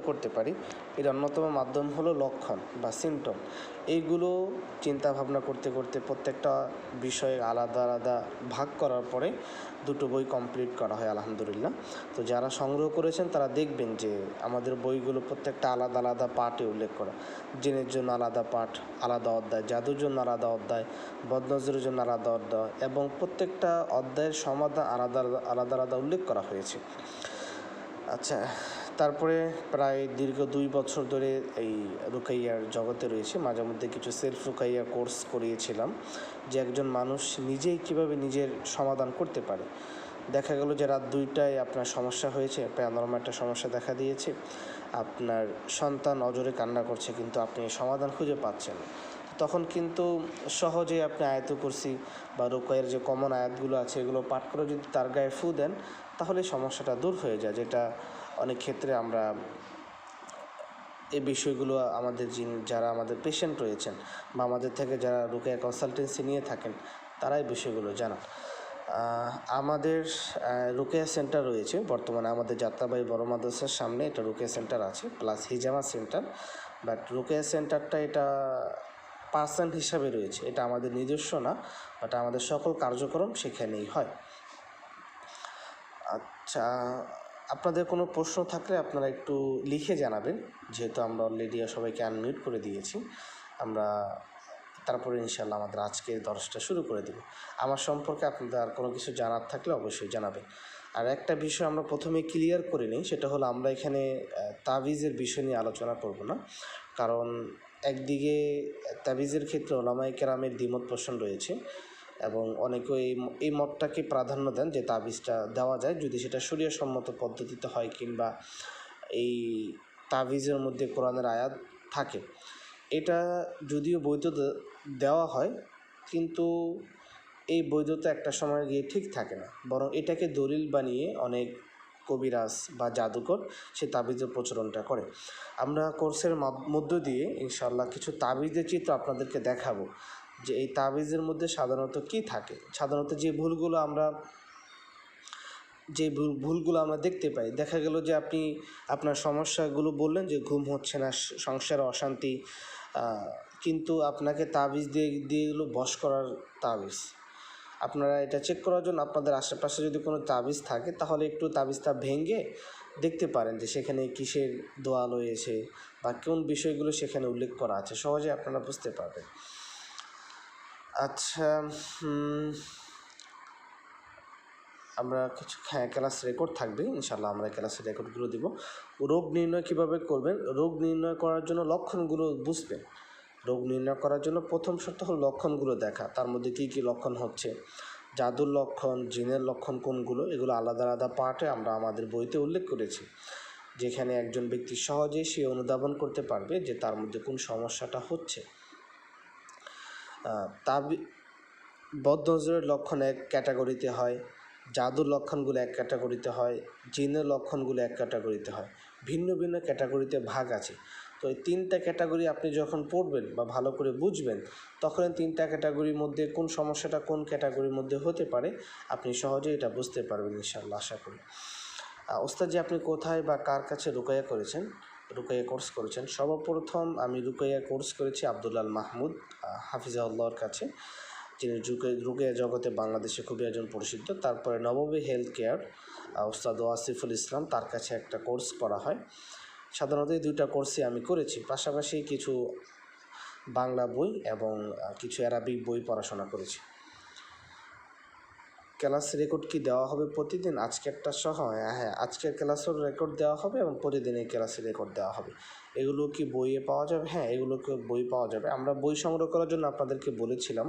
করতে পারি, এর অন্যতম মাধ্যম হলো লক্ষণ বা সিমটম। এইগুলো চিন্তা ভাবনা করতে করতে প্রত্যেকটা বিষয়ে আলাদা আলাদা ভাগ করার পরে দুটো বই কমপ্লিট করা হয় আলহামদুলিল্লাহ। তো যারা সংগ্রহ করেছেন তারা দেখবেন যে আমাদের বইগুলো প্রত্যেকটা আলাদা আলাদা পার্টে উল্লেখ করা। জিনের জন্য আলাদা পাঠ, আলাদা অধ্যায়, জাদুর জন্য আলাদা অধ্যায়, বদনজরের জন্য আলাদা অধ্যায়, এবং প্রত্যেকটা অধ্যায়ের সমাধান আলাদা আলাদা আলাদা উল্লেখ করা হয়েছে। আচ্ছা, তারপরে প্রায় দীর্ঘ 2 বছর ধরে এই রুকাইয়ার জগতে রয়েছে। মাঝে মধ্যে কিছু সেলফ রুকাইয়া কোর্স করিয়েছিলাম, যে একজন মানুষ নিজেই কীভাবে নিজের সমাধান করতে পারে। দেখা গেল যে রাত 2টায় আপনার সমস্যা হয়েছে, প্যারানরমাল একটা সমস্যা দেখা দিয়েছে, আপনার সন্তান অজরে কান্না করছে, কিন্তু আপনি সমাধান খুঁজে পাচ্ছেন না। তখন কিন্তু সহজেই আপনি আয়াতুল কুরসি বা রুকাইয়ার যে কমন আয়াতগুলো আছে এগুলো পাঠ করে যদি তার গায়ে ফু দেন, তাহলে সমস্যাটা দূর হয়ে যায়। যেটা অনেক ক্ষেত্রে আমরা এই বিষয়গুলো আমাদের যারা আমাদের পেশেন্ট রয়েছেন বা আমাদের থেকে যারা রুকাইয়া কনসালটেন্সি নিয়ে থাকেন তারা এই বিষয়গুলো জানান। আমাদের রুকাইয়া সেন্টার রয়েছে বর্তমানে আমাদের যাত্রাবাড়ি বড় মাদ্রাসার সামনে, এটা রুকাইয়া সেন্টার আছে, প্লাস হিজামা সেন্টার। বাট রুকাইয়া সেন্টারটা এটা পার্সেন্ট হিসাবে রয়েছে, এটা আমাদের নিজস্ব না, বাট আমাদের সকল কার্যক্রম সেখানেই হয়। আচ্ছা, আপনাদের কোনো প্রশ্ন থাকলে আপনারা একটু লিখে জানাবেন, যেহেতু আমরা অলরেডি সবাইকে আনমিউট করে দিয়েছি। আমরা তারপরে ইনশাল্লাহ আমাদের আজকে দর্শটা শুরু করে দেব। আমার সম্পর্কে আপনাদের আর কোনো কিছু জানার থাকলে অবশ্যই জানাবেন। আর একটা বিষয় আমরা প্রথমে ক্লিয়ার করে নিই, সেটা হলো আমরা এখানে তাবিজের বিষয় নিয়ে আলোচনা করব না, কারণ একদিকে তাবিজের ক্ষেত্রে ওলামায়ে কেরামের দ্বিমত পোষণ রয়েছে, এবং অনেকে এই মতটাকে প্রাধান্য দেন যে তাবিজটা দেওয়া যায় যদি সেটা শরীয়তসম্মত পদ্ধতিতে হয়, কিংবা এই তাবিজের মধ্যে কোরআনের আয়াত থাকে। এটা যদিও বৈধতা দেওয়া হয়, কিন্তু এই বৈধতা একটা সময় গিয়ে ঠিক থাকে না, বরং এটাকে দলিল বানিয়ে অনেক কবিরাজ বা জাদুকর সে তাবিজের প্রচলনটা করে। আমরা কোর্সের মধ্য দিয়ে ইনশাআল্লাহ কিছু তাবিজের চিত্র আপনাদেরকে দেখাবো, যে এই তাবিজের মধ্যে সাধারণত কী থাকে। সাধারণত যে ভুলগুলো আমরা দেখতে পাই, দেখা গেল যে আপনি আপনার সমস্যাগুলো বললেন যে ঘুম হচ্ছে না, সংসারে অশান্তি, কিন্তু আপনাকে তাবিজ দিয়ে দিল বশ করার তাবিজ। আপনারা এটা চেক করার জন্য আপনাদের আশেপাশে যদি কোনো তাবিজ থাকে, তাহলে একটু তাবিজটা ভেঙে দেখতে পারেন যে সেখানে কিসের দোয়া রয়েছে বা কোন বিষয়গুলো সেখানে উল্লেখ করা আছে, সহজে আপনারা বুঝতে পারবেন। আচ্ছা, আমরা কিছু ক্লাস রেকর্ড থাকবে ইনশাল্লাহ, আমরা ক্লাসের রেকর্ডগুলো দিব। রোগ নির্ণয় কীভাবে করবেন, রোগ নির্ণয় করার জন্য লক্ষণগুলো বুঝবেন। রোগ নির্ণয় করার জন্য প্রথম শর্ত হলো লক্ষণগুলো দেখা, তার মধ্যে কী কী লক্ষণ হচ্ছে, জাদুর লক্ষণ, জিনের লক্ষণ কোনগুলো, এগুলো আলাদা আলাদা পার্টে আমরা আমাদের বইতে উল্লেখ করেছি, যেখানে একজন ব্যক্তি সহজেই সে অনুধাবন করতে পারবে যে তার মধ্যে কোন সমস্যাটা হচ্ছে। বদনজরের লক্ষণ এক ক্যাটাগরিতে হয়, জাদুর লক্ষণগুলো এক ক্যাটাগরিতে হয়, জিনের লক্ষণগুলো এক ক্যাটাগরিতে হয়, ভিন্ন ভিন্ন ক্যাটাগরিতে ভাগ আছে। তো এই 3টা ক্যাটাগরি আপনি যখন পড়বেন বা ভালো করে বুঝবেন, তখন 3টা ক্যাটাগরির মধ্যে কোন সমস্যাটা কোন ক্যাটাগরির মধ্যে হতে পারে আপনি সহজেই এটা বুঝতে পারবেন ইনশাআল্লাহ, আশা করি। ওস্তাদজি, আপনি কোথায় বা কার কাছে রুকাইয়া কোর্স করেছেন? সর্বপ্রথম আমি রুকাইয়া কোর্স করেছি আব্দুল্লাহ মাহমুদ হাফিজাউল্লাহর কাছে, যিনি রুকাইয়া জগতে বাংলাদেশে খুবই একজন প্রসিদ্ধ। তারপরে নববী হেলথ কেয়ার ওস্তাদ ওয়াসিফুল ইসলাম, তার কাছে একটা কোর্স করা হয়। সাধারণত এই 2টা কোর্সই আমি করেছি, পাশাপাশি কিছু বাংলা বই এবং কিছু অ্যারাবিক বই পড়াশোনা করেছি। ক্লাস রেকর্ড কি দেওয়া হবে প্রতিদিন? আজকেরটা সহ? হ্যাঁ, আজকের ক্লাসের রেকর্ড দেওয়া হবে এবং প্রতিদিনের ক্লাসের রেকর্ড দেওয়া হবে। এগুলো কি বইয়ে পাওয়া যাবে? হ্যাঁ, এগুলোকে বই পাওয়া যাবে। আমরা বই সংগ্রহ করার জন্য আপনাদেরকে বলেছিলাম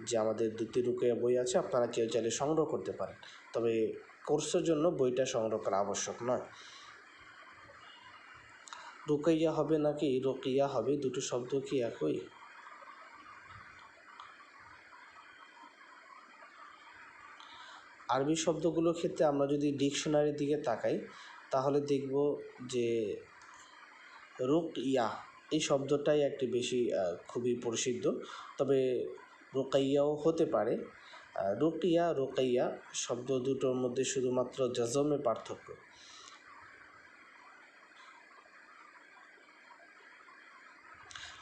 যে আমাদের 2টি রুকাইয়া বই আছে, আপনারা কেউ চাইলে সংগ্রহ করতে পারেন, তবে কোর্সের জন্য বইটা সংগ্রহ করা আবশ্যক নয়। রুকাইয়া হবে নাকি রুকিয়া হবে, দুটো শব্দ কি একই? আরবি শব্দগুলোর ক্ষেত্রে আমরা যদি ডিকশনারির দিকে তাকাই, তাহলে দেখব যে রুকইয়া এই শব্দটাই একটি বেশি খুবই প্রসিদ্ধ, তবে রুকাইয়াও হতে পারে। রুকাইয়া শব্দ দুটোর মধ্যে শুধুমাত্র জজমে পার্থক্য।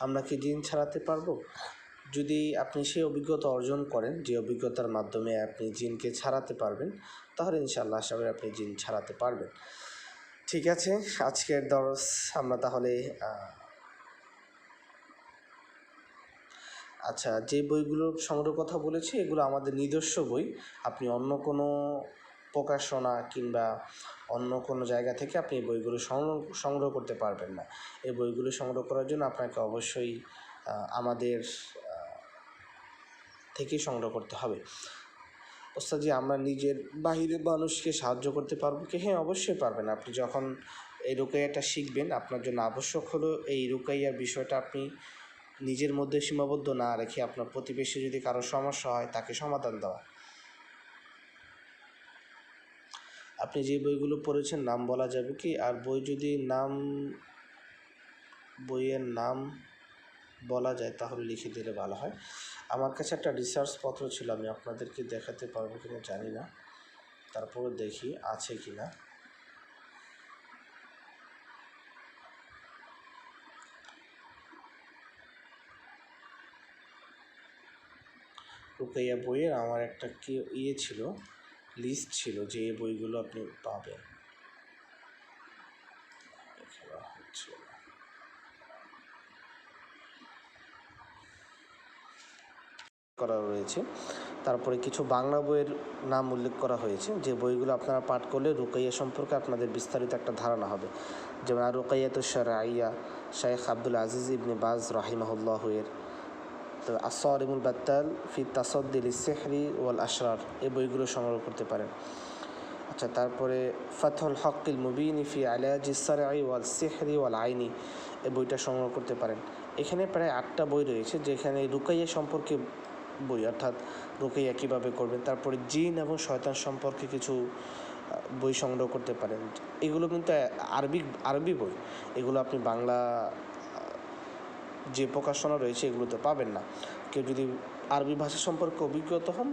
আমরা কি জিন ছাড়াতে পারবো? যদি আপনি সেই অভিজ্ঞতা অর্জন করেন, যে অভিজ্ঞতার মাধ্যমে আপনি জিনকে ছাড়াতে পারবেন, তাহলে ইনশাআল্লাহ আশা করি আপনি জিন ছাড়াতে পারবেন। ঠিক আছে, আজকের দরস আমরা তাহলে আচ্ছা, যে বইগুলো সংগ্রহ কথা বলেছি এগুলো আমাদের নিজস্ব বই। আপনি অন্য কোনো প্রকাশনা কিংবা অন্য কোনো জায়গা থেকে আপনি এই বইগুলো সংগ্রহ করতে পারবেন না। এই বইগুলো সংগ্রহ করার জন্য আপনাকে অবশ্যই আমাদের থেকেই সংগ্রহ করতে হবে। ওস্তাদজি, আমরা নিজের বাহিরে মানুষকে সাহায্য করতে পারবো কি? হ্যাঁ, অবশ্যই পারবেন। আপনি যখন এই রুকাইয়াটা শিখবেন, আপনার জন্য আবশ্যক হলো এই রুকাইয়ার বিষয়টা আপনি নিজের মধ্যে সীমাবদ্ধ না রেখে আপনার প্রতিবেশী যদি কারো সমস্যা হয় তাকে সমাধান দেওয়া। আপনি যে বইগুলো পড়েছেন নাম বলা যাবে কি? আর বই যদি বইয়ের নাম বলা যায় তাহলে লিখে দিলে ভালো হয়। আমার কাছে একটা রিসার্চ পত্র ছিল, আমি আপনাদেরকে দেখাতে পারবো কিনা জানি না, তারপরে দেখি আছে কিনা। রুকাইয়া বইয়ের আমার একটা ছিল, লিস্ট ছিল যে এই বইগুলো আপনি পাবেন। করা রয়েছে। তারপরে কিছু বাংলা বইয়ের নাম উল্লেখ করা হয়েছে, যে বইগুলো আপনারা পাঠ করলে রুকাইয়া সম্পর্কে আপনাদের বিস্তারিত একটা ধারণা হবে। যেমন আর রুকাইয়াতুশ শারঈয়া শাইখ আব্দুল আজিজ ইবনে বাজ রাহিমাহুল্লাহ এর, তো আস-সারিমুল বাত্তাল ফি তাসাদ্দি লিস-সিহরি ওয়াল আশরার, এই বইগুলো সংগ্রহ করতে পারেন। আচ্ছা, তারপরে ফাতহুল হক্কিল মুবিন ফি ইলাজিস সারঈ ওয়াল সিহরি ওয়াল আইনি, এই বইটা সংগ্রহ করতে পারেন। এখানে প্রায় 8টা বই রয়েছে যেখানে রুকাইয়া সম্পর্কে বই, অর্থাৎ রুকাইয়া কীভাবে করবেন। তারপরে জিন এবং শয়তান সম্পর্কে কিছু বই সংগ্রহ করতে পারেন। এগুলো কিন্তু আরবি বই, এগুলো আপনি বাংলা যে প্রকাশনা রয়েছে এগুলোতে পাবেন না। কেউ যদি আরবি ভাষা সম্পর্কে অভিজ্ঞতা হন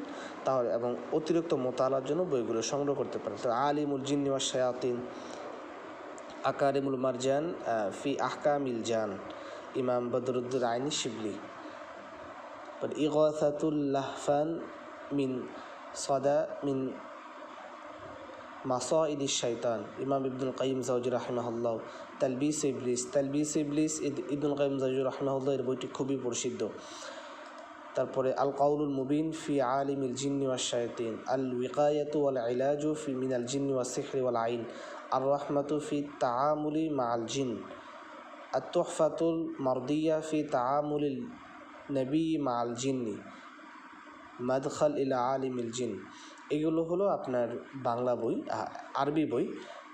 তাহলে এবং অতিরিক্ত মোতালার জন্য বইগুলো সংগ্রহ করতে পারেন। তো আলিমুল জিন্নি ওয়াশ শায়াতিন, আকারিমুল মারজান ফি আহকামিল জান, ইমাম বদরুদ্দুর আইনি শিবলি, ইগাসাতুল লাহফান মিন মাসাইদিশ শাইতান, ইমাম ইবনুল কাইয়িম জাওজি রাহিমাহুল্লাহ, তালবিস ইবলিস ইবনুল কাইয়িম জাওজি রাহিমাহুল্লাহ, এর বইটি খুবই প্রসিদ্ধ। তারপরে আল কাউলুল মুবিন ফি আলিমিল জিন্নি ওয়াশ শায়াতিন, আল উইকায়াতু ওয়াল ইলাজু ফি মিনাল জিন্নি ওয়াস সিহরি ওয়াল আইন, আর রাহমাতু ফি তাআমুলি মাআল জিন, আত তুহফাতুল মারদিয়া ফি তাআমুলিল নবী মাআল জিন্নি, মাদখাল ইলা আলিমিল জিন। এগুলো হলো আপনার বাংলা বই, আরবি বই।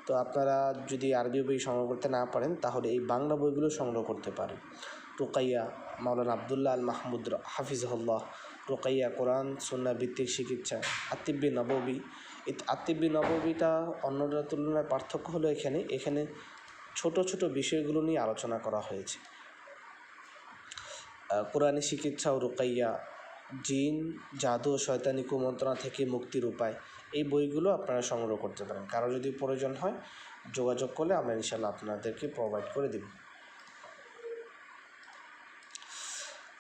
তো আপনারা যদি আরবি বই সংগ্রহ করতে না পারেন তাহলে এই বাংলা বইগুলো সংগ্রহ করতে পারেন। রুকাইয়া মাওলানা আবদুল্লাহ আল মাহমুদ হাফিজহুল্লাহ, রুকাইয়া কোরআন সুন্নাহ ভিত্তিক চিকিৎসা, আত্তিব্বি নববী। এই আত্তিব্বি নববীটা অন্যটার তুলনায় পার্থক্য হলো এখানে ছোট ছোট বিষয়গুলো নিয়ে আলোচনা করা হয়েছে। কোরআনী চিকিৎসা ও রুকাইয়া, জিন জাদু ও শয়তানি কুমন্ত্রণা থেকে মুক্তির উপায়, এই বইগুলো আপনারা সংগ্রহ করতে পারেন। কারো যদি প্রয়োজন হয় যোগাযোগ করলে আমরা ইনশাল্লাহ আপনাদেরকে প্রোভাইড করে দেব।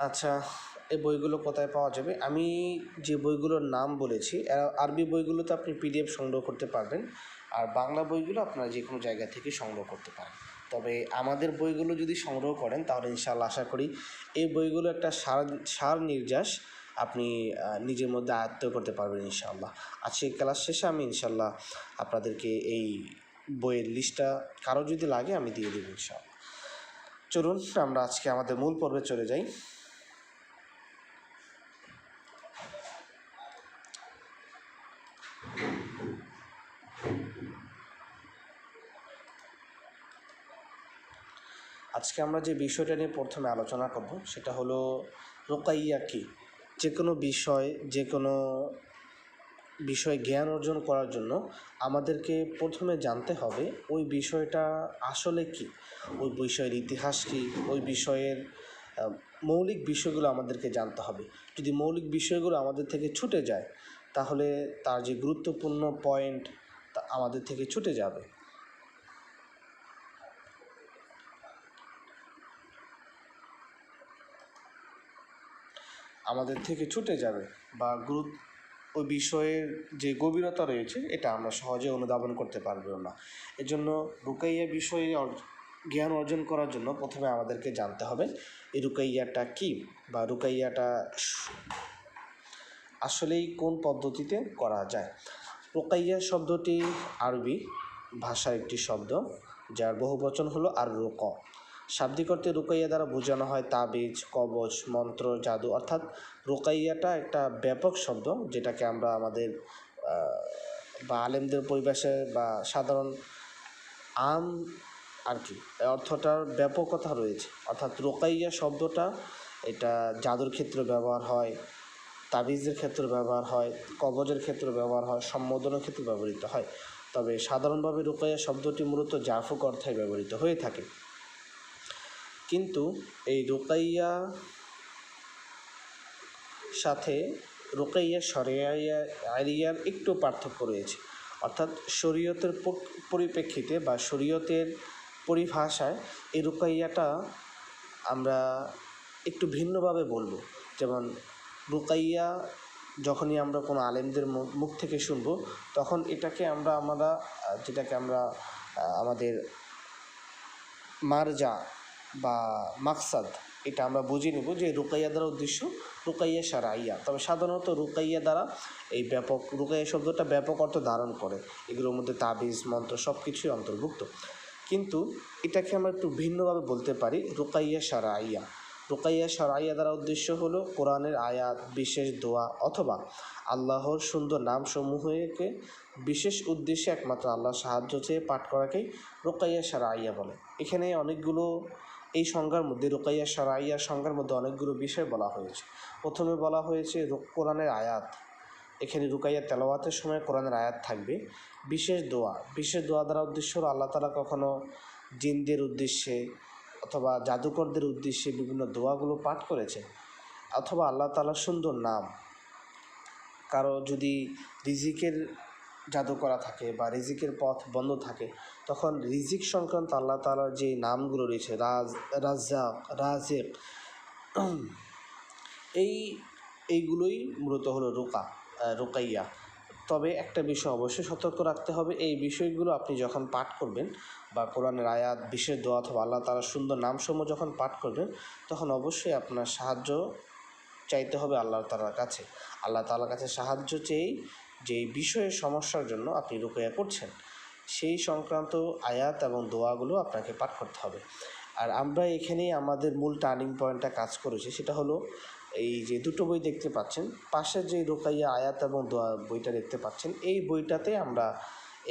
আচ্ছা, এই বইগুলো কোথায় পাওয়া যাবে? আমি যে বইগুলোর নাম বলেছি আরবি বইগুলোতে আপনি PDF সংগ্রহ করতে পারবেন, আর বাংলা বইগুলো আপনারা যে কোনো জায়গা থেকে সংগ্রহ করতে পারেন। তবে আমাদের বইগুলো যদি সংগ্রহ করেন তাহলে ইনশাআল্লাহ আশা করি এই বইগুলো একটা সার নির্যাস আপনি নিজের মধ্যে আয়ত্ত করতে পারবেন ইনশাআল্লাহ। আজকে ক্লাস শেষে আমি ইনশাআল্লাহ আপনাদেরকে এই বইয়ের লিস্টটা কারো যদি লাগে আমি দিয়ে দেবো ইনশাআল্লাহ। চলুন আমরা আজকে আমাদের মূল পর্বে চলে যাই। আজকে আমরা যে বিষয়টা নিয়ে প্রথমে আলোচনা করব সেটা হলো রুকাইয়া কি। যে কোনো বিষয়ে জ্ঞান অর্জন করার জন্য আমাদেরকে প্রথমে জানতে হবে ওই বিষয়টা আসলে কি, ওই বিষয়ের ইতিহাস কি, ওই বিষয়ের মৌলিক বিষয়গুলো আমাদেরকে জানতে হবে। যদি মৌলিক বিষয়গুলো আমাদের থেকে ছুটে যায় তাহলে তার যে গুরুত্বপূর্ণ পয়েন্ট তা আমাদের থেকে ছুটে যাবে। আমাদের থেকে ছুটে যাবে বা ওই বিষয়ের যে গভীরতা রয়েছে এটা আমরা সহজে অনুধাবন করতে পারবো না। এজন্য রুকাইয়া বিষয়ে জ্ঞান অর্জন করার জন্য প্রথমে আমাদেরকে জানতে হবে এই রুকাইয়াটা কী বা রুকাইয়াটা আসলেই কোন পদ্ধতিতে করা যায়। রুকাইয়া শব্দটি আরবি ভাষার একটি শব্দ, যার বহুবচন হলো আর রুক। শাব্দিক অর্থে রুকাইয়া দ্বারা বোঝানো হয় তাবিজ, কবচ, মন্ত্র, জাদু। অর্থাৎ রুকাইয়াটা একটা ব্যাপক শব্দ, যেটাকে আমরা আমাদের বা আলেমদের পরিবেশে বা সাধারণ আম আর কি অর্থটার ব্যাপকতা রয়েছে। অর্থাৎ রুকাইয়া শব্দটা এটা জাদুর ক্ষেত্রে ব্যবহার হয়, তাবিজের ক্ষেত্রে ব্যবহার হয়, কবজের ক্ষেত্রে ব্যবহার হয়, সম্বোধনের ক্ষেত্রে ব্যবহৃত হয়। তবে সাধারণভাবে রুকাইয়া শব্দটি মূলত জাফুক অর্থে ব্যবহৃত হয়ে থাকে। কিন্তু এই রুকাইয়া সাথে রুকাইয়া শরঈয়ার একটু পার্থক্য রয়েছে। অর্থাৎ শরীয়তের পরিপ্রেক্ষিতে বা শরীয়তের পরিভাষায় এই রুকাইয়াটা আমরা একটু ভিন্নভাবে বলবো। যেমন রুকাইয়া যখনই আমরা কোনো আলেমদের মুখ থেকে শুনবো, তখন যেটাকে আমরা আমাদের মারজা বা মাকসাদ এটা আমরা বুঝে নেব যে রুকাইয়া দ্বারা উদ্দেশ্য রুকাইয়া শারঈয়া। তবে সাধারণত রুকাইয়া দ্বারা এই রুকাইয়া শব্দটা ব্যাপক অর্থ ধারণ করে। এগুলোর মধ্যে তাবিজ, মন্ত্র সব কিছুই অন্তর্ভুক্ত। কিন্তু এটাকে আমরা একটু ভিন্নভাবে বলতে পারি রুকাইয়া শারঈয়া। রুকাইয়া শারঈয়া দ্বারা উদ্দেশ্য হলো কোরআনের আয়াত, বিশেষ দোয়া অথবা আল্লাহর সুন্দর নামসমূহকে বিশেষ উদ্দেশ্যে একমাত্র আল্লাহর সাহায্য চেয়ে পাঠ করাকেই রুকাইয়া শারঈয়া বলে। এখানে অনেকগুলো এই সংজ্ঞার মধ্যে রুকাইয়া শারঈয়ার সংজ্ঞার মধ্যে অনেকগুলো বিষয় বলা হয়েছে। প্রথমে বলা হয়েছে কোরআনের আয়াত। এখানে রুকাইয়া তেলাওয়াতের সময় কোরআনের আয়াত থাকবে। বিশেষ দোয়া দ্বারা উদ্দেশ্য হলো আল্লাহ তাআলা কখনো জিনদের উদ্দেশ্যে অথবা জাদুকরদের উদ্দেশ্যে বিভিন্ন দোয়াগুলো পাঠ করেছে, অথবা আল্লাহ তাআলার সুন্দর নাম। কারো যদি রিজিকের জাদু করা থাকে বা রিজিকের পথ বন্ধ থাকে, তখন রিজিক সংক্রান্ত আল্লাহ তাআলার যে নামগুলো রয়েছে রাজ্জাক, রাজিক, এইগুলোই মূলত হলো রুকাইয়া। তবে একটা বিষয় অবশ্যই সতর্ক রাখতে হবে, এই বিষয়গুলো আপনি যখন পাঠ করবেন বা কোরআনের আয়াত, বিশেষ দোয়া অথবা আল্লাহ তাআলার সুন্দর নামসমূহ যখন পাঠ করবেন, তখন অবশ্যই আপনার সাহায্য চাইতে হবে আল্লাহ তাআলার কাছে। আল্লাহ তাআলার কাছে সাহায্য চেয়েই যেই বিষয়ের সমস্যার জন্য আপনি রুকাইয়া করছেন, সেই সংক্রান্ত আয়াত এবং দোয়াগুলো আপনাকে পাঠ করতে হবে। আর আমরা এখানেই আমাদের মূল টার্নিং পয়েন্টটা কাজ করেছি, সেটা হলো এই যে দুটো বই দেখতে পাচ্ছেন, পাশে যে রুকাইয়া আয়াত এবং দোয়া বইটা দেখতে পাচ্ছেন, এই বইটাতে আমরা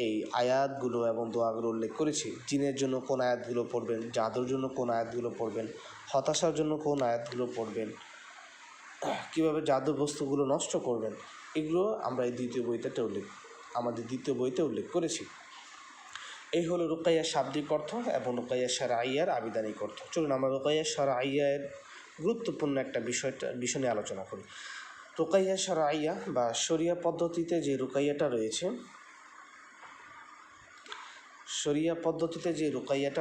এই আয়াতগুলো এবং দোয়াগুলো উল্লেখ করেছি। জিনের জন্য কোন আয়াতগুলো পড়বেন, জাদুর জন্য কোন আয়াতগুলো পড়বেন, হতাশার জন্য কোন আয়াতগুলো পড়বেন, কীভাবে জাদুর বস্তুগুলো নষ্ট করবেন, এগুলো আমরা এই আমাদের দ্বিতীয় বইতে উল্লেখ করেছি। এই হলো রুকাইয়া শাব্দিক অর্থ এবং রুকাইয়া শারঈয়ার আবিধানিক অর্থ। চলুন আমরা রুকাইয়া শারঈয়ার গুরুত্বপূর্ণ একটা বিষয় নিয়ে আলোচনা করি। রুকাইয়া শারঈয়া বা শরিয়া পদ্ধতিতে যে রুকাইয়াটা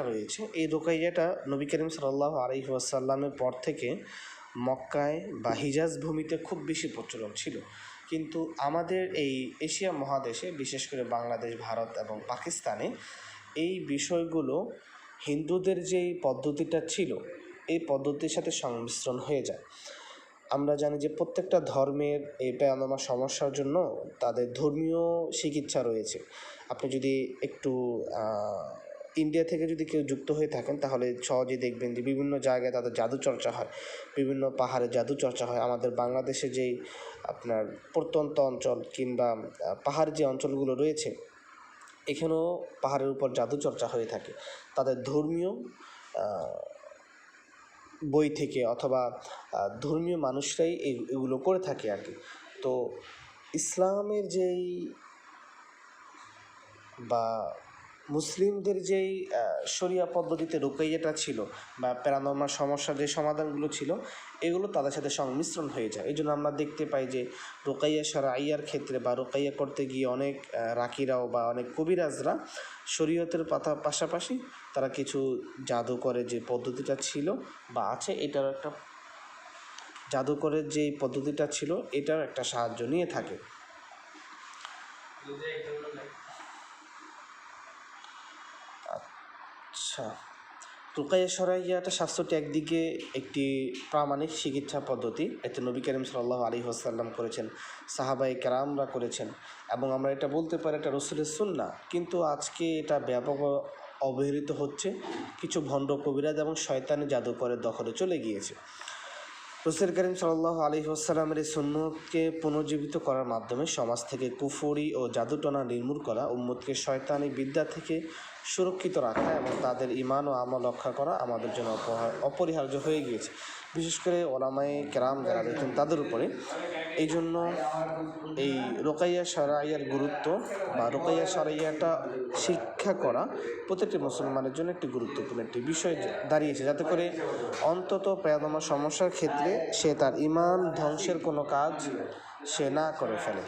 রয়েছে, এই রুকাইয়াটা নবী করিম সাল্লাল্লাহু আলাইহি ওয়াসাল্লামের পর থেকে মক্কায় বা হিজাজ ভূমিতে খুব বেশি প্রচলন ছিল। কিন্তু আমাদের এই এশিয়া মহাদেশে, বিশেষ করে বাংলাদেশ, ভারত এবং পাকিস্তানে এই বিষয়গুলো হিন্দুদের যেই পদ্ধতিটা ছিল, এই পদ্ধতির সাথে সংমিশ্রণ হয়ে যায়। আমরা জানি যে প্রত্যেকটা ধর্মের এই পেয়ানোমা সমস্যার জন্য তাদের ধর্মীয় চিকিৎসা রয়েছে। আপনি যদি একটু ইন্ডিয়া থেকে যদি কেউ যুক্ত হয়ে থাকেন, তাহলে সহজেই দেখবেন যে বিভিন্ন জায়গায় তাদের জাদু চর্চা হয়, বিভিন্ন পাহাড়ে জাদু চর্চা হয়। আমাদের বাংলাদেশে যেই আপনার প্রত্যন্ত অঞ্চল কিংবা পাহাড় যে অঞ্চলগুলো রয়েছে, এখানেও পাহাড়ের উপর জাদু চর্চা হয়ে থাকে। তাদের ধর্মীয় বই থেকে অথবা ধর্মীয় মানুষরাই এগুলো করে থাকে আর কি। তো ইসলামের যেই বা মুসলিমদের যেই শরিয়া পদ্ধতিতে রুকাইয়াটা ছিল বা প্যারানর্মাল সমস্যার যে সমাধানগুলো ছিল, এগুলো তাদের সাথে সংমিশ্রণ হয়ে যায়। এই জন্য আমরা দেখতে পাই যে রুকাইয়া শারঈয়ার ক্ষেত্রে বা রুকাইয়া করতে গিয়ে অনেক রাকিরাও বা অনেক কবিরাজরা শরীয়তের পাশাপাশি তারা কিছু জাদু করে যে পদ্ধতিটা ছিল বা আছে, এটার একটা জাদুকরের যেই পদ্ধতিটা ছিল এটার একটা সাহায্য নিয়ে থাকে। আচ্ছা, রুকাইয়া শরঈয়াটা শাস্ত্রটি একদিকে একটি প্রামাণিক চিকিৎসা পদ্ধতি, এতে নবী করিম সাল্লাল্লাহু আলাইহি ওয়াসাল্লাম করেছেন, সাহাবায়ে কেরামরা করেছেন, এবং আমরা এটা বলতে পারি এটা রাসূলের সুন্নাহ। কিন্তু আজকে এটা ব্যাপক অবহেলিত হচ্ছে, কিছু ভণ্ড কবিরাজ এবং শয়তানি জাদুকরের দখলে চলে গিয়েছে। রাসূল করিম সাল্লাল্লাহু আলাইহি ওয়াসাল্লামের এই সুন্নতকে পুনর্জীবিত করার মাধ্যমে সমাজ থেকে কুফরি ও জাদুটনা নির্মূল করা, উম্মতকে শয়তানি বিদ্যা থেকে সুরক্ষিত রাখা এবং তাদের ঈমান ও আমল রক্ষা করা আমাদের জন্য অপরিহার্য হয়ে গিয়েছে, বিশেষ করে ওলামায়ে কেরাম যারা রয়েছেন তাদের উপরে। এই জন্য এই রুকাইয়া শরঈয়ার গুরুত্ব বা রুকাইয়া শরঈয়াটা শিক্ষা করা প্রত্যেকটি মুসলমানের জন্য একটি গুরুত্বপূর্ণ একটি বিষয় দাঁড়িয়েছে, যাতে করে অন্তত প্রায়তমা সমস্যার ক্ষেত্রে সে তার ঈমান ধ্বংসের কোনো কাজ সে না করে ফেলে।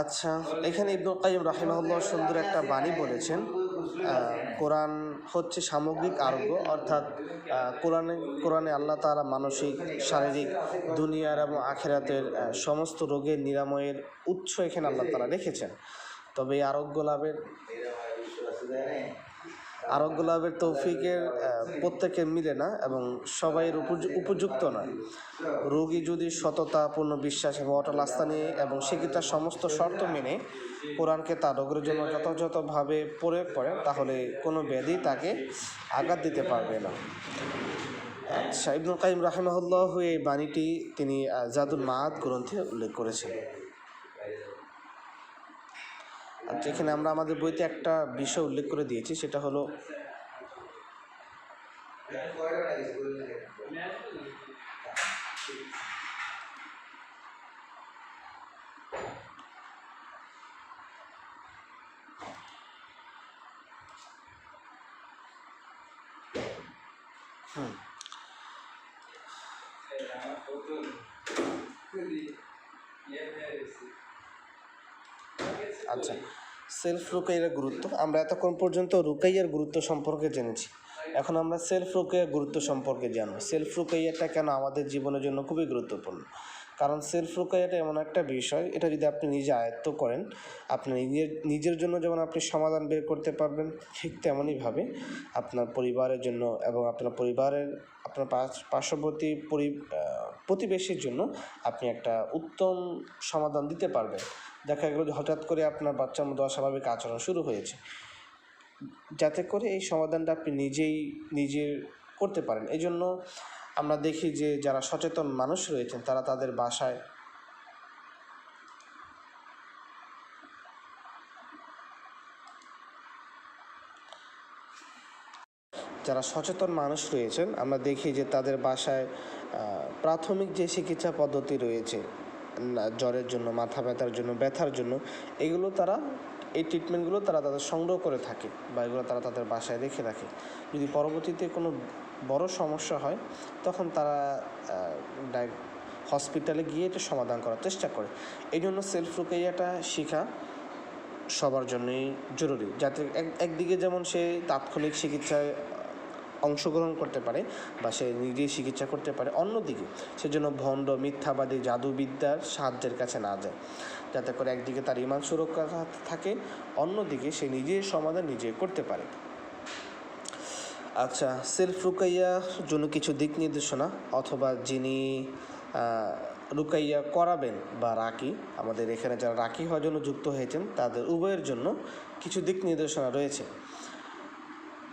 আচ্ছা, এখানে ইবনুল কাইয়্যিম রাহিমাহুল্লাহ সুন্দর একটা বাণী বলেছেন, কোরআন হচ্ছে সামগ্রিক আরোগ্য, অর্থাৎ কোরআনে আল্লাহ তাআলা মানসিক, শারীরিক, দুনিয়ার এবং আখিরাতের সমস্ত রোগের নিরাময়ের উৎস এখানে আল্লাহ তাআলা রেখেছেন। তবে এই আরোগ্য লাভের তৌফিকের প্রত্যেকের মিলে না এবং সবাই উপযুক্ত নয়। রোগী যদি সততাপূর্ণ বিশ্বাস এবং অটল আস্থা নিয়ে এবং চিকিৎসার সমস্ত শর্ত মেনে কোরআনকে তার রোগের জন্য যথাযথভাবে প্রয়োগ করে, তাহলে কোনো ব্যাধি তাকে আঘাত দিতে পারবে না। আচ্ছা, ইবনুল কাইয়্যিম রাহিমাহুল্লাহ এই বাণীটি তিনি জাদুল মাআদ গ্রন্থে উল্লেখ করেছেন। আচ্ছা, এখানে আমরা আমাদের বইতে একটা বিষয় উল্লেখ করে দিয়েছি, সেটা হলো আচ্ছা, সেলফ রুকাইয়ার গুরুত্ব। আমরা এতক্ষণ পর্যন্ত রুকাইয়ার গুরুত্ব সম্পর্কে জেনেছি, এখন আমরা সেলফ রুকাইয়ার গুরুত্ব সম্পর্কে জানব। সেলফ রুকাইয়াটা কেন আমাদের জীবনের জন্য খুবই গুরুত্বপূর্ণ? কারণ সেলফ রুকাইয়াটা এমন একটা বিষয়, এটা যদি আপনি নিজে আয়ত্ত করেন, আপনি নিজের জন্য যেমন আপনি সমাধান বের করতে পারবেন, ঠিক তেমনইভাবে আপনার পরিবারের জন্য এবং আপনার পার্শ্ববর্তী প্রতিবেশীর জন্য আপনি একটা উত্তম সমাধান দিতে পারবেন। দেখা গেল হঠাৎ করে আপনার বাচ্চার মধ্যে অস্বাভাবিক আচরণ শুরু হয়েছে, যাতে করে এই সমাধানটা আপনি নিজের করতে পারেন। এই জন্য আমরা দেখি যে যারা সচেতন মানুষ রয়েছেন তারা তাদের বাসায় আমরা দেখি যে তাদের বাসায় প্রাথমিক যে চিকিৎসা পদ্ধতি রয়েছে, জ্বরের জন্য, মাথা ব্যথার জন্য, ব্যথার জন্য, এই ট্রিটমেন্টগুলো তারা তাদের সংগ্রহ করে থাকে বা এগুলো তারা তাদের বাসায় রেখে রাখে। যদি পরবর্তীতে কোনো বড় সমস্যা হয়, তখন তারা হসপিটালে গিয়ে এটা সমাধান করার চেষ্টা করে। এই জন্য সেলফ রুকাইয়াটা শেখা সবার জন্যই জরুরি, যাতে একদিকে যেমন সে তাৎক্ষণিক চিকিৎসায় অংশগ্রহণ করতে পারে বা সে নিজেই চিকিৎসা করতে পারে, অন্যদিকে সেজন্য ভণ্ড, মিথ্যাবাদী, জাদুবিদ্যার সাহায্যের কাছে না যায়, যাতে করে একদিকে তার ঈমান সুরক্ষা থাকে, অন্যদিকে সে নিজের সমাধান নিজে করতে পারে। আচ্ছা, সেলফ রুকাইয়ার জন্য কিছু দিক নির্দেশনা, অথবা যিনি রুকাইয়া করাবেন বা রাকি, আমাদের এখানে যারা রাকি হওয়ার জন্য যুক্ত হয়েছেন তাদের উভয়ের জন্য কিছু দিক নির্দেশনা রয়েছে।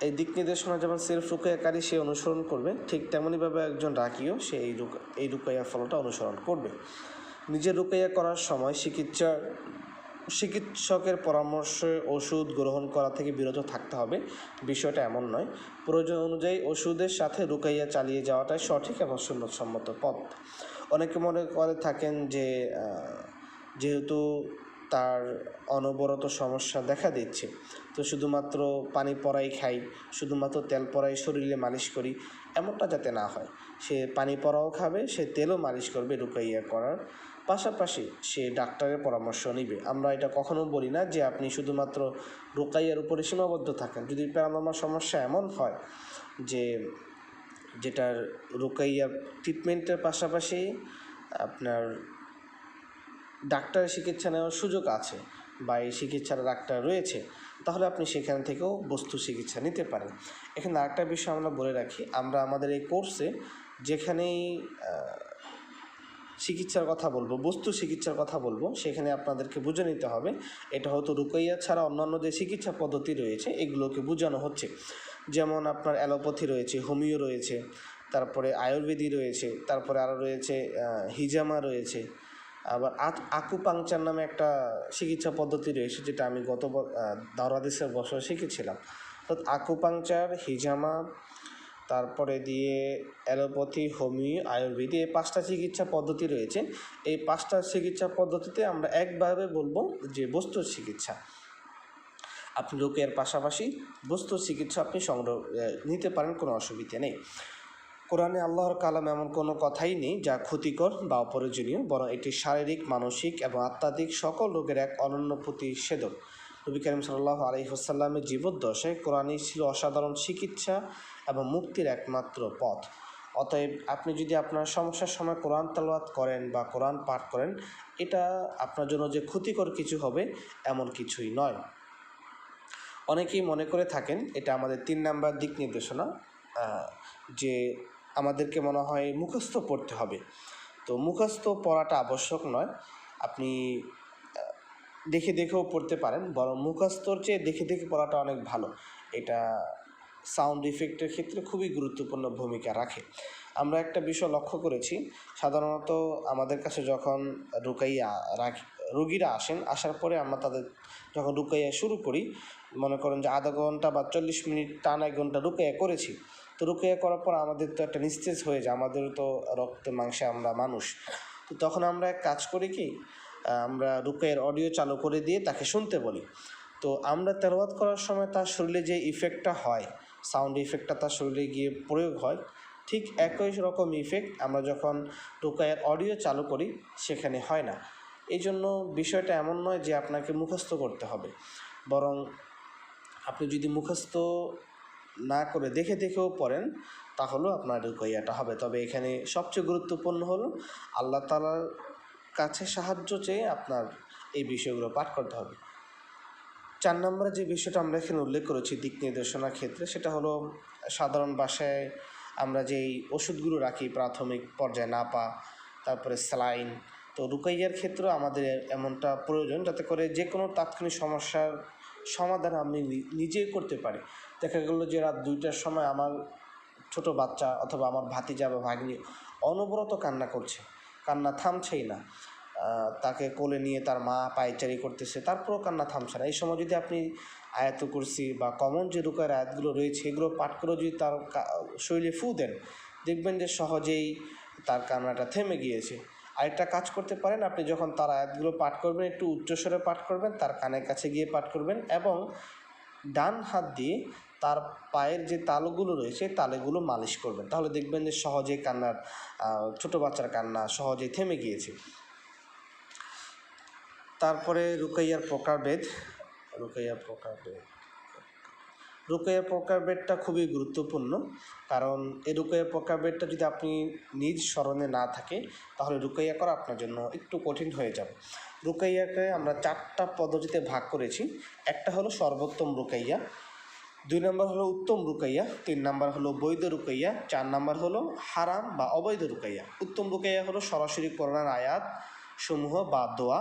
এই দিক নির্দেশনা যেমন সেলফ রুকাইয়াকারী সে অনুসরণ করবে, ঠিক তেমনইভাবে একজন রাকিও সে এই রুকাইয়া ফলটা অনুসরণ করবে। নিজের রুকাইয়া করার সময় চিকিৎসকের পরামর্শে ওষুধ গ্রহণ করা থেকে বিরত থাকতে হবে। বিষয়টা এমন নয়, প্রয়োজন অনুযায়ী ওষুধের সাথে রুকাইয়া চালিয়ে যাওয়াটাই সঠিক এবং সুন্নতসম্মত পথ। অনেকে মনে করে থাকেন যে যেহেতু তার অনবরত সমস্যা দেখা দিচ্ছে, তো শুধুমাত্র পানি পড়াই খাই, শুধুমাত্র তেল পড়াই শরীরে মালিশ করি, এমনটা যাতে না হয়। সে পানি পড়াও খাবে, সে তেলও মালিশ করবে রুকাইয়া করার পাশাপাশি সে ডাক্তারের পরামর্শ নেবে। আমরা এটা কখনো বলি না যে আপনি শুধুমাত্র রুকাইয়ার উপরে সীমাবদ্ধ থাকেন। যদি প্যারানর্মাল সমস্যা এমন হয় যে যেটার রুকাইয়া ট্রিটমেন্টের পাশাপাশি আপনার ডাক্তারের চিকিৎসা নেওয়ার সুযোগ আছে বা এই চিকিৎসার ডাক্তার রয়েছে, তাহলে আপনি সেখান থেকেও বস্তু চিকিৎসা নিতে পারেন। এখানে আরেকটা বিষয় আমরা বলে রাখি, আমরা আমাদের এই কোর্সে যেখানেই চিকিৎসার কথা বলবো, বস্তু চিকিৎসার কথা বলবো, সেখানে আপনাদেরকে বুঝে নিতে হবে এটা হয়তো রুকাইয়া ছাড়া অন্যান্য যে চিকিৎসা পদ্ধতি রয়েছে এগুলোকে বোঝানো হচ্ছে। যেমন আপনার অ্যালোপ্যাথি রয়েছে, হোমিও রয়েছে, তারপরে আয়ুর্বেদী রয়েছে, তারপরে আরও রয়েছে হিজামা রয়েছে, আবার আকুপাংচার নামে একটা চিকিৎসা পদ্ধতি রয়েছে যেটা আমি গত দাওরাদেশের বছর শিখেছিলাম। তো আকুপাংচার, হিজামা, তারপরে দিয়ে অ্যালোপ্যাথি, হোমিও, আয়ুর্বেদী, এই 5টা চিকিৎসা পদ্ধতি রয়েছে। এই 5টা চিকিৎসা পদ্ধতিতে আমরা একভাবে বলবো যে বস্তুর চিকিৎসা। আপনি রোগের পাশাপাশি বস্তুর চিকিৎসা আপনি সংগ্রহ নিতে পারেন, কোনো অসুবিধা নেই। কোরআনে আল্লাহর কালাম এমন কোনো কথাই নেই যা ক্ষতিকর বা অপ্রয়োজনীয়, বরং এটি শারীরিক, মানসিক এবং আধ্যাত্মিক সকল রোগের এক অনন্য প্রতিষেধক। নবী করিম সাল্লাল্লাহু আলাইহি ওয়াসাল্লামের জীবদ্দশায় কোরআনই ছিল অসাধারণ চিকিৎসা এবং মুক্তির একমাত্র পথ। অতএব আপনি যদি আপনার সমস্যার সময় কোরআন তেলাওয়াত করেন বা কোরআন পাঠ করেন, এটা আপনার জন্য যে ক্ষতিকর কিছু হবে এমন কিছুই নয়। অনেকেই মনে করে থাকেন এটা আমাদের 3 নাম্বার দিক নির্দেশনা, যে আমাদেরকে মনে হয় মুখস্থ পড়তে হবে। তো মুখস্থ পড়াটা আবশ্যক নয়, আপনি দেখে দেখেও পড়তে পারেন, বরং মুখস্থর চেয়ে দেখে দেখে পড়াটা অনেক ভালো। এটা সাউন্ড ইফেক্টের ক্ষেত্রে খুবই গুরুত্বপূর্ণ ভূমিকা রাখে। আমরা একটা বিষয় লক্ষ্য করেছি, সাধারণত আমাদের কাছে যখন রোগীরা আসেন, আসার পরে আমরা তাদের যখন রুকাইয়া শুরু করি, মনে করেন যে আধা ঘন্টা বা 40 মিনিট টানা 1 ঘন্টা রুকাইয়া করেছি। তো রুকাইয়া করার পর আমাদের তো একটা নিস্তেজ হয়ে যায়, আমাদের তো রক্তে মাংসে আমরা মানুষ। তো তখন আমরা এক কাজ করি কি, আমরা রুকাইয়ার অডিও চালু করে দিয়ে তাকে শুনতে বলি। তো আমরা তেলাওয়াত করার সময় তার শরীরে যে ইফেক্টটা হয়, সাউন্ড ইফেক্টটা তার শরীরে গিয়ে প্রয়োগ হয়, ঠিক একই রকম ইফেক্ট আমরা যখন রুকাইয়ার অডিও চালু করি সেখানে হয় না। এই জন্য বিষয়টা এমন নয় যে আপনাকে মুখস্থ করতে হবে, বরং আপনি যদি মুখস্থ না করে দেখে দেখেও পড়েন তাহলেও আপনার রুকাইয়াটা হবে। তবে এখানে সবচেয়ে গুরুত্বপূর্ণ হলো আল্লাহ তাআলার কাছে সাহায্য চেয়ে আপনার এই বিষয়গুলো পাঠ করতে হবে। 4 নম্বরে যে বিষয়টা আমরা এখানে উল্লেখ করেছি দিক নির্দেশনার ক্ষেত্রে, সেটা হলো সাধারণ ভাষায় আমরা যেই ওষুধগুলো রাখি প্রাথমিক পর্যায়ে, নাপা, তারপরে স্যালাইন। তো রুকাইয়ার ক্ষেত্রেও আমাদের এমনটা প্রয়োজন যাতে করে যে কোনো তাৎক্ষণিক সমস্যার সমাধান আমি নিজেই করতে পারি। দেখা গেলো যে রাত 2টার সময় আমার ছোট বাচ্চা অথবা আমার ভাতিজা বা ভাগ্নি অনবরত কান্না করছে, কান্না থামছেই না, তাকে কোলে নিয়ে তার মা পায়চারি করতেছে, তারপরেও কান্না থামছে না। এই সময় যদি আপনি আয়াতুল কুরসি বা কমন যে রুকার আয়াতগুলো রয়েছে এগুলো পাঠ করে যদি তার শরীরে ফু দেন, দেখবেন যে সহজেই তার কান্নাটা থেমে গিয়েছে। আরেকটা কাজ করতে পারেন, আপনি যখন তার আয়াতগুলো পাঠ করবেন একটু উচ্চস্বরে পাঠ করবেন, তার কানের কাছে গিয়ে পাঠ করবেন এবং ডান হাত দিয়ে তার পায়ের যে তালুগুলো রয়েছে তালুগুলো মালিশ করবেন, তাহলে দেখবেন যে সহজেই কান্নার, ছোটো বাচ্চার কান্না সহজেই থেমে গিয়েছে। তারপরে রুকাইয়ার প্রকারভেদ। রুকাইয়ার প্রকারভেদটা খুবই গুরুত্বপূর্ণ, কারণ এই রুকাইয়ার প্রকারভেদটা যদি আপনি নিজ স্মরণে না থাকে তাহলে রুকাইয়া করা আপনার জন্য একটু কঠিন হয়ে যাবে। রুকাইয়াকে আমরা 4টা পদ্ধতিতে ভাগ করেছি। একটা হলো সর্বোত্তম রুকাইয়া, 2 নম্বর হলো উত্তম রুকাইয়া, 3 নম্বর হলো বৈধ রুকাইয়া, 4 নম্বর হলো হারাম বা অবৈধ রুকাইয়া। উত্তম রুকাইয়া হলো সরাসরি কোরআনের আয়াত সমূহ বা দোয়া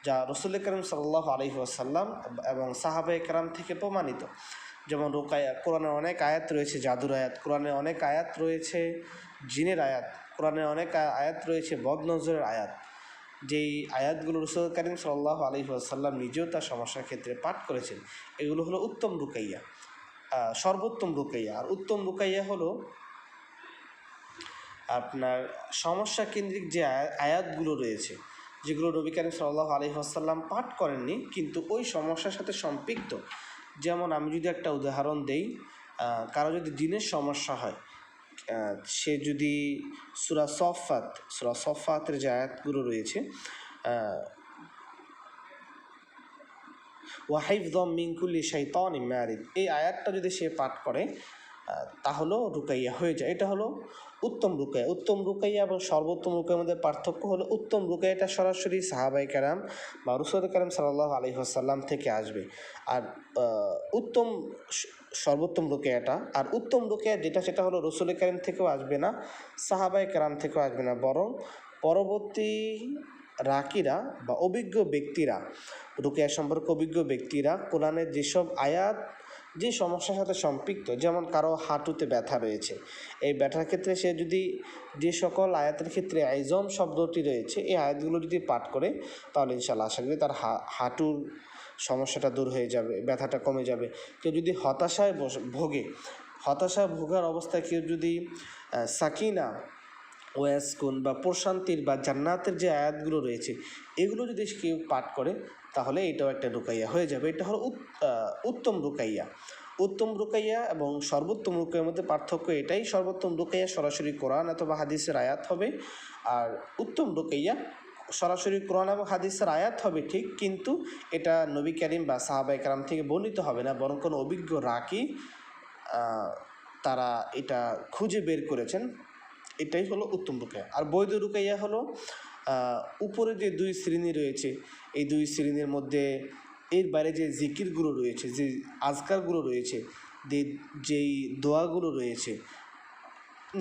যা রাসূল করিম সাল্লাল্লাহু আলাইহি ওয়াসাল্লাম এবং সাহাবায়ে কেরাম থেকে প্রমাণিত। যেমন রুকাইয়া, কোরআনের অনেক আয়াত রয়েছে জাদুর আয়াত, কোরআনের অনেক আয়াত রয়েছে জিনের আয়াত, কোরআনের অনেক আয়াত রয়েছে বদনজরের আয়াত, যেই আয়াতগুলো রাসূল করিম সাল্লাল্লাহু আলাইহি ওয়াসাল্লাম নিজেও তার সমস্যার ক্ষেত্রে পাঠ করেছেন। এগুলো হলো উত্তম রুকাইয়া, সর্বোত্তম রুকাইয়া। আর উত্তম রুকাইয়া হলো আপনার সমস্যা কেন্দ্রিক যে আয়াতগুলো রয়েছে, যেগুলো নবী করিম সাল্লাল্লাহু আলাইহি ওয়াসাল্লাম পাঠ করেননি কিন্তু ওই সমস্যার সাথে সম্পৃক্ত। যেমন আমি যদি একটা উদাহরণ দেই, কারো যদি জিনের সমস্যা হয়, সে যদি সূরা সফফাতের যে আয়াতগুলো রয়েছে, ওয়াহিফযম মিন কুল্লি শাইতানিন মারিদ, এই আয়াতটা যদি সে পাঠ করে তাহলেও রুকাইয়া হয়ে যায়। এটা হলো উত্তম রুকাইয়া। উত্তম রুকাইয়া এবং সর্বোত্তম রুকাইয়ার মধ্যে পার্থক্য হলো উত্তম রুকাইয়াটা সরাসরি সাহাবায়ে কেরাম বা রাসূল কারীম সাল্লাল্লাহু আলাইহি ওয়াসাল্লাম থেকে আসবে, আর উত্তম সর্বোত্তম রুকাইয়াটা আর উত্তম রুকাইয়া যেটা সেটা হলো রাসূল কারীম থেকেও আসবে না, সাহাবায়ে কেরাম থেকেও আসবে না, বরং পরবর্তী রাকিরা বা অভিজ্ঞ ব্যক্তিরা, রুকিয়া সম্পর্কে অভিজ্ঞ ব্যক্তিরা কোরআনের যেসব আয়াত যে সমস্যার সাথে সম্পৃক্ত, যেমন কারো হাঁটুতে ব্যথা রয়েছে, এই ব্যথার ক্ষেত্রে সে যদি যে সকল আয়াতের ক্ষেত্রে আইজম শব্দটি রয়েছে এই আয়াতগুলো যদি পাঠ করে তাহলে ইনশাআল্লাহ আশা করি তার হাঁটুর সমস্যাটা দূর হয়ে যাবে, ব্যথাটা কমে যাবে। কেউ যদি হতাশায় হতাশায় ভোগার অবস্থায় কেউ যদি সাকিনা ওয়াসকুন বা প্রশান্তির বা জান্নাতের যে আয়াতগুলো রয়েছে এগুলো যদি কেউ পাঠ করে তাহলে এটাও একটা রুকাইয়া হয়ে যাবে। এটা হলো উত্তম রুকাইয়া। উত্তম রুকাইয়া এবং সর্বোত্তম রুকাইয়ার মধ্যে পার্থক্য এটাই, সর্বোত্তম রুকাইয়া সরাসরি কোরআন অথবা হাদিসের আয়াত হবে, আর উত্তম রুকাইয়া সরাসরি কোরআন এবং হাদিসের আয়াত হবে ঠিক, কিন্তু এটা নবী করিম বা সাহাবায়ে কেরাম থেকে বর্ণিত হবে না, বরং কোনো অভিজ্ঞ রাকি তারা এটা খুঁজে বের করেছেন। এটাই হলো উত্তম রুকাইয়া। আর বৈধ রুকাইয়া হলো উপরে যে দুই শ্রেণী রয়েছে এই দুই শ্রেণীর মধ্যে এর বাইরে যে জিকিরগুলো রয়েছে, যে আজকারগুলো রয়েছে, যেই দোয়াগুলো রয়েছে,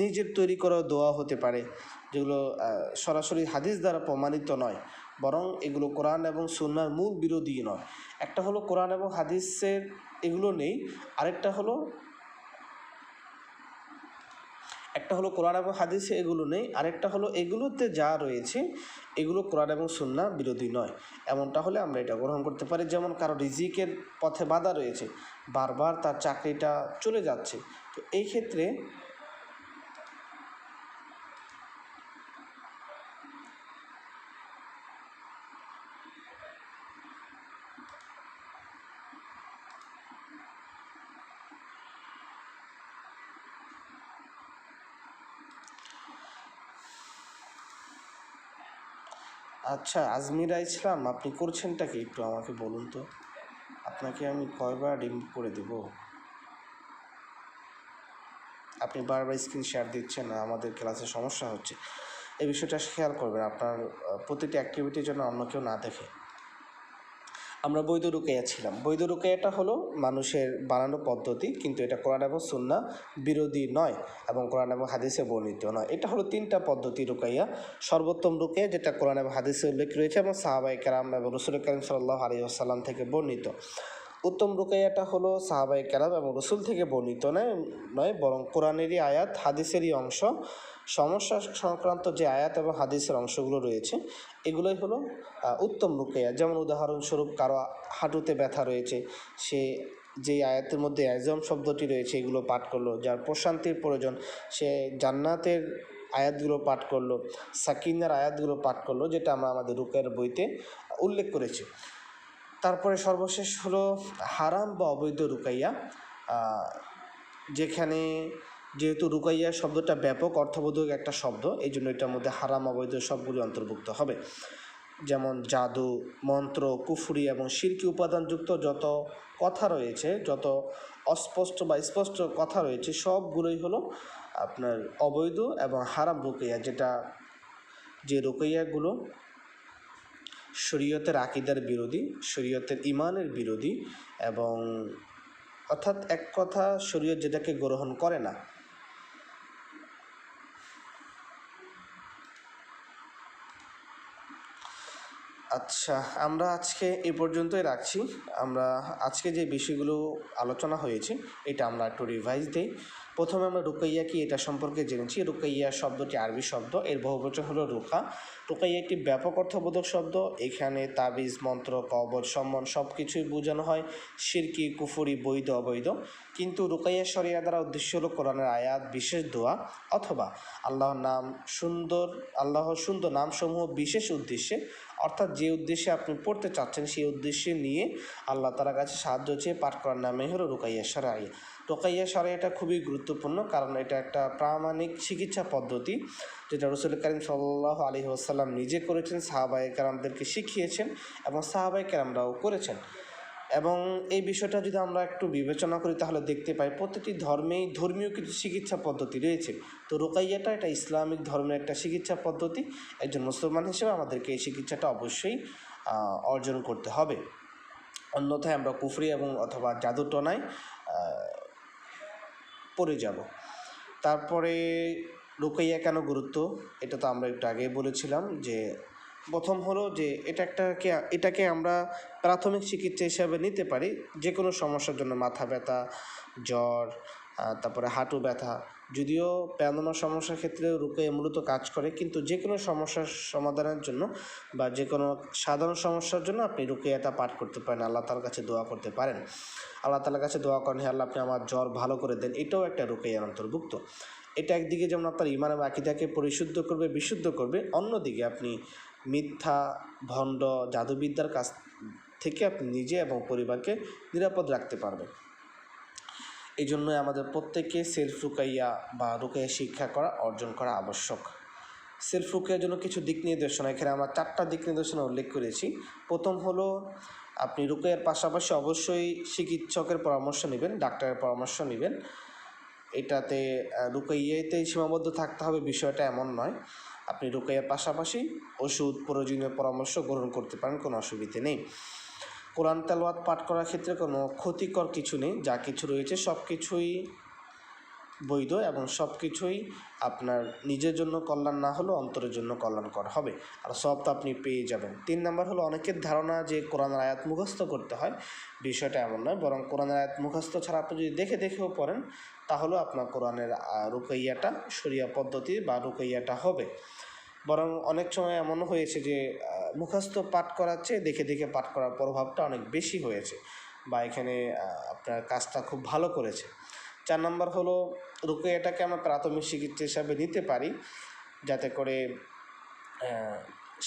নিজের তৈরি করা দোয়া হতে পারে যেগুলো সরাসরি হাদিস দ্বারা প্রমাণিত নয়, বরং এগুলো কোরআন এবং সুন্নাহর মূল বিরোধী নয়। একটা হলো কোরআন এবং হাদিসের এগুলো নেই, আরেকটা হলো কোরআন এবং হাদিসে এগুলো নেই, আরেকটা হলো এগুলোতে যা রয়েছে এগুলো কোরআন এবং সুন্নাহ বিরোধী নয়। এমনটা হলে আমরা এটা গ্রহণ করতে পারি। যেমন কারো রিজিকের পথে বাধা রয়েছে, বারবার তার চাকরিটা চলে যাচ্ছে, তো এই ক্ষেত্রে আচ্ছা আজমিরা ইসলাম, আপনি করছেনটা কি একটু আমাকে বলুন তো, আপনাকে আমি কয়বার রিমুভ করে দেব? আপনি বারবার স্ক্রিন শেয়ার দিচ্ছেন, আমাদের ক্লাসে সমস্যা হচ্ছে, এই বিষয়টা খেয়াল করবেন আপনার প্রতিটি অ্যাক্টিভিটির জন্য অন্য কেউ না দেখে। আমরা বৈধ রুকাইয়া ছিলাম। বৈধ রুকাইয়াটা হলো মানুষের বানানো পদ্ধতি, কিন্তু এটা কোরআন এবং সুন্নাহ বিরোধী নয় এবং কোরআন এবং হাদিসে বর্ণিত নয়। এটা হলো তিনটা পদ্ধতি রুকাইয়া। সর্বোত্তম রুকাইয়া যেটা কোরআন এবং হাদিসে উল্লেখ রয়েছে এবং সাহাবায়ে কেরাম এবং রাসূল কারীম সাল্লাল্লাহু আলাইহি ওয়াসাল্লাম থেকে বর্ণিত। উত্তম রুকাইয়াটা হলো সাহাবায়ে কেরাম এবং রাসূল থেকে বর্ণিত নয়, বরং কোরআনেরই আয়াত, হাদিসেরই অংশ, সমস্যা সংক্রান্ত যে আয়াত এবং হাদিসের অংশগুলো রয়েছে এগুলোই হলো উত্তম রুকাইয়া। যেমন উদাহরণস্বরূপ কারো হাঁটুতে ব্যথা রয়েছে, সে যেই আয়াতের মধ্যে আজম শব্দটি রয়েছে এগুলো পাঠ করলো, যার প্রশান্তির প্রয়োজন সে জান্নাতের আয়াতগুলো পাঠ করলো, সাকিনার আয়াতগুলো পাঠ করলো, যেটা আমরা আমাদের রুকাইয়ার বইতে উল্লেখ করেছি। তারপরে সর্বশেষ হলো হারাম বা অবৈধ রুকাইয়া, যেখানে যেহেতু রুকাইয়া শব্দটা ব্যাপক অর্থবোধক একটা শব্দ, এই জন্য এটার মধ্যে হারাম অবৈধ সবগুলি অন্তর্ভুক্ত হবে। যেমন জাদু, মন্ত্র, কুফরি এবং শিরকি উপাদানযুক্ত যত কথা রয়েছে, যত অস্পষ্ট বা স্পষ্ট কথা রয়েছে সবগুলোই হলো আপনার অবৈধ এবং হারাম রুকাইয়া, যে রুকাইয়াগুলো শরীয়তের আকীদার বিরোধী, শরীয়তের ইমানের বিরোধী, এবং অর্থাৎ এক কথা শরীয়ত যেটাকে গ্রহণ করে না। আচ্ছা, আমরা আজকে এই পর্যন্তই রাখছি। আমরা আজকে যে বিষয়গুলো আলোচনা হয়েছে এটা আমরা একটু রিভাইজ দিই। প্রথমে আমরা রুকাইয়া কি এটা সম্পর্কে জেনেছি। রুকাইয়া শব্দটি আরবি শব্দ, এর বহুবচন হলো রুকা। রুকাইয়া একটি ব্যাপক অর্থবোধক শব্দ, এখানে তাবিজ, মন্ত্র, কবজ, সম্মান সব কিছুই বোঝানো হয়, শিরকি, কুফরি, বৈধ, অবৈধ। কিন্তু রুকাইয়া শরিয়া দ্বারা উদ্দেশ্য হলো কোরআনের আয়াত, বিশেষ দোয়া অথবা আল্লাহর সুন্দর নামসমূহ বিশেষ উদ্দেশ্যে, অর্থাৎ যে উদ্দেশ্যে আপনি পড়তে চাচ্ছেন সেই উদ্দেশ্যে নিয়ে আল্লাহ তাআলার কাছে সাহায্য চেয়ে পাঠ করার নামে হলো রুকাইয়া শরঈ। রুকাইয়া শরঈটা খুবই গুরুত্বপূর্ণ, কারণ এটা একটা প্রামাণিক চিকিৎসা পদ্ধতি যেটা রাসূল কারীম সাল্লাল্লাহু আলাইহি ওয়াসাল্লাম নিজে করেছেন, সাহাবায়ে কেরামদেরকে শিখিয়েছেন এবং সাহাবায়ে কেরামরাও করেছেন। এবং এই বিষয়টা যদি আমরা একটু বিবেচনা করি তাহলে দেখতে পাই প্রতিটি ধর্মেই ধর্মীয় কিছু চিকিৎসা পদ্ধতি রয়েছে। তো রুকাইয়াটা এটা ইসলামিক ধর্মের একটা চিকিৎসা পদ্ধতি। একজন মুসলমান হিসেবে আমাদেরকে এই চিকিৎসাটা অবশ্যই অর্জন করতে হবে, অন্যথায় আমরা কুফরি এবং অথবা জাদুটনায় পড়ে যাব। তারপরে রুকাইয়া কেন গুরুত্ব, এটা তো আমরা একটু আগেই বলেছিলাম যে প্রথম হলো যে এটাকে আমরা প্রাথমিক চিকিৎসা হিসাবে নিতে পারি যে কোনো সমস্যার জন্য, মাথা ব্যথা, জ্বর, তারপরে হাঁটু ব্যথা। যদিও প্যারানর্মাল সমস্যার ক্ষেত্রে রুকাইয়া মূলত কাজ করে, কিন্তু যে কোনো সমস্যার সমাধানের জন্য বা যে কোনো সাধারণ সমস্যার জন্য আপনি রুকাইয়াটা পাঠ করতে পারেন, আল্লাহ তাআলার কাছে দোয়া করতে পারেন। আল্লাহ তাআলার কাছে দোয়া করেন, হে আল্লাহ আপনি আমার জ্বর ভালো করে দেন, এটাও একটা রুকাইয়ার অন্তর্ভুক্ত। এটা একদিকে যেমন আপনার ঈমান এবং আকীদাকে পরিশুদ্ধ করবে, বিশুদ্ধ করবে, অন্যদিকে আপনি মিথ্যা, ভণ্ড, জাদুবিদ্যার কাছ থেকে আপনি নিজে এবং পরিবারকে নিরাপদ রাখতে পারবেন। এই জন্যই আমাদের প্রত্যেককে সেলফ রুকাইয়া বা রুকাইয়া শিক্ষা করা, অর্জন করা আবশ্যক। সেলফ রুকাইয়ার জন্য কিছু দিক নির্দেশনা, এখানে আমরা 4টা দিক নির্দেশনা উল্লেখ করেছি। প্রথম হলো আপনি রুকাইয়ার পাশাপাশি অবশ্যই চিকিৎসকের পরামর্শ নেবেন, ডাক্তারের পরামর্শ নেবেন। এটাতে রুকাইয়াতেই সীমাবদ্ধ থাকতে হবে বিষয়টা এমন নয়, আপনি রুকাইয়ার পাশাপাশি ওষুধ, প্রয়োজনীয় পরামর্শ গ্রহণ করতে পারেন, কোনো অসুবিধে নেই। কোরআন তেলাওয়াত পাঠ করার ক্ষেত্রে কোনো ক্ষতিকর কিছু নেই, যা কিছু রয়েছে সব কিছুই বৈধ এবং সব কিছুই আপনার নিজের জন্য কল্যাণ না হলেও অন্তরের জন্য কল্যাণকর হবে, আর সব তো আপনি পেয়ে যাবেন। 3 নম্বর হলো অনেকের ধারণা যে কোরআনের আয়াত মুখস্থ করতে হয়, বিষয়টা এমন নয়, বরং কোরআনের আয়াত মুখস্থ ছাড়া আপনি যদি দেখেও পড়েন তাহলেও আপনার কোরআনের রুকাইয়াটা শরিয়া পদ্ধতি বা রুকাইয়াটা হবে। বরং অনেক সময় এমন হয়েছে যে মুখস্থ পাঠ করাচ্ছে, দেখে পাঠ করার প্রভাবটা অনেক বেশি হয়েছে, বা এখানে আপনার কাজটা খুব ভালো করেছে। 4 নম্বর হলো রুকাইয়াটাকে আমরা প্রাথমিক চিকিৎসা হিসাবে নিতে পারি, যাতে করে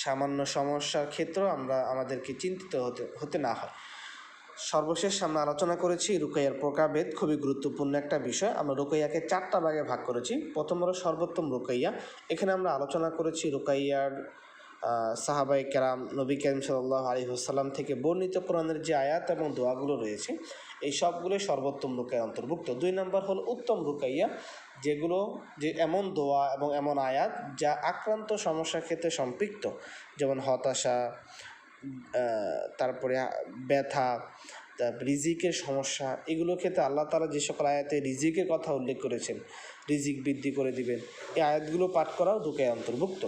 সামান্য সমস্যার ক্ষেত্রেও আমাদেরকে চিন্তিত হতে না হয়। সর্বশেষ আমরা আলোচনা করেছি রুকাইয়ার প্রকারভেদ, খুবই গুরুত্বপূর্ণ একটা বিষয়। আমরা রুকাইয়াকে 4টা ভাগে ভাগ করেছি। প্রথম হলো সর্বোত্তম রুকাইয়া। এখানে আমরা আলোচনা করেছি রুকাইয়ার সাহাবায়ে কেরাম, নবী করিম সাল্লাল্লাহু আলাইহি ওয়াসাল্লাম থেকে বর্ণিত কোরআনের যে আয়াত এবং দোয়াগুলো রয়েছে, এই সবগুলোই সর্বোত্তম রুকাইয়ার অন্তর্ভুক্ত। 2 নম্বর হলো উত্তম রুকাইয়া, যে এমন দোয়া এবং এমন আয়াত যা আক্রান্ত সমস্যার ক্ষেত্রে সম্পৃক্ত, যেমন হতাশা, তারপরে ব্যথা, রিজিকের সমস্যা, এগুলোর ক্ষেত্রে আল্লাহ তাআলা যে সকল আয়াতে রিজিকের কথা উল্লেখ করেছেন, রিজিক বৃদ্ধি করে দিবেন, এই আয়াতগুলো পাঠ করাও রুকাইয়া অন্তর্ভুক্ত।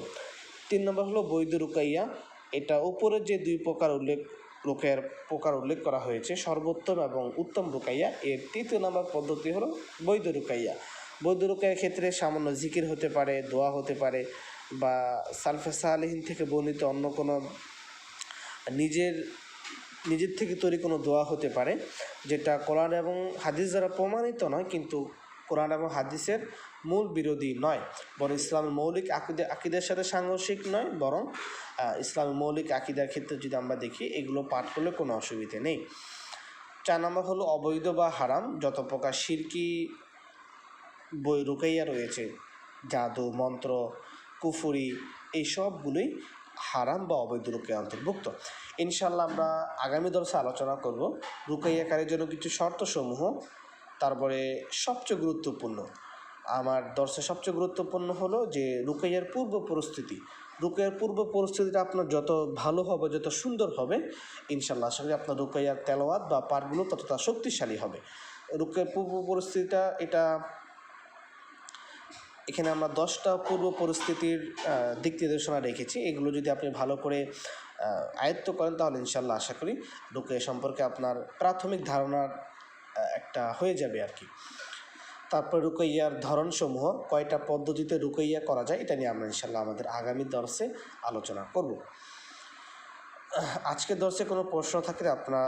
3 নম্বর হলো বৈধ রুকাইয়া। এটা উপরের যে 2 রুকাইয়ার প্রকার উল্লেখ করা হয়েছে, সর্বোত্তম এবং উত্তম রুকাইয়া, এর 3য় নম্বর পদ্ধতি হলো বৈধ রুকাইয়া। বৈধ রুকাইয়ার ক্ষেত্রে সামান্য জিকির হতে পারে, দোয়া হতে পারে, বা সালফে সালেহিন থেকে বর্ণিত অন্য কোনো নিজের থেকে তৈরি কোনো দোয়া হতে পারে, যেটা কোরআন এবং হাদিস দ্বারা প্রমাণিত নয়, কিন্তু কোরআন এবং হাদিসের মূল বিরোধী নয়, বরং ইসলামের মৌলিক আকিদার সাথে সাংঘর্ষিক নয়, বরং ইসলামের মৌলিক আকিদার ক্ষেত্রে যদি আমরা দেখি, এগুলো পাঠ করলে কোনো অসুবিধে নেই। 4 নম্বর হলো অবৈধ বা হারাম যত প্রকার শিরকি রুকাইয়া রয়েছে, জাদু, মন্ত্র, কুফরি, এই সবগুলোই হারাম বা অবৈধ রুকাইয়া অন্তর্ভুক্ত। ইনশাআল্লাহ আমরা আগামী দর্শে আলোচনা করব রুকাইয়াকারীর জন্য কিছু শর্তসমূহ। তারপরে সবচেয়ে গুরুত্বপূর্ণ, আমার দর্শে সবচেয়ে গুরুত্বপূর্ণ হলো যে রুকাইয়ার পূর্ব পরিস্থিতিটা আপনার যত ভালো হবে, যত সুন্দর হবে, ইনশাআল্লাহ আশা করি আপনার রুকাইয়ার তেলাওয়াত বা পাঠগুলো ততটা শক্তিশালী হবে। রুকাইয়ার পূর্ব পরিস্থিতিটা, এখানে আমরা 10টা পূর্ব পরিস্থিতির দিক নির্দেশনা রেখেছি। এগুলো যদি আপনি ভালো করে আয়ত্ত করেন তাহলে ইনশাআল্লাহ আশা করি রুকাইয়া সম্পর্কে আপনার প্রাথমিক ধারণার একটা হয়ে যাবে আর কি। তারপর রুকাইয়ার ধরনসমূহ, কয়টা পদ্ধতিতে রুকাইয়া করা যায়, এটা নিয়ে আমরা ইনশাআল্লাহ আমাদের আগামী দর্শে আলোচনা করব। আজকের দর্শে কোনো প্রশ্ন থাকলে আপনারা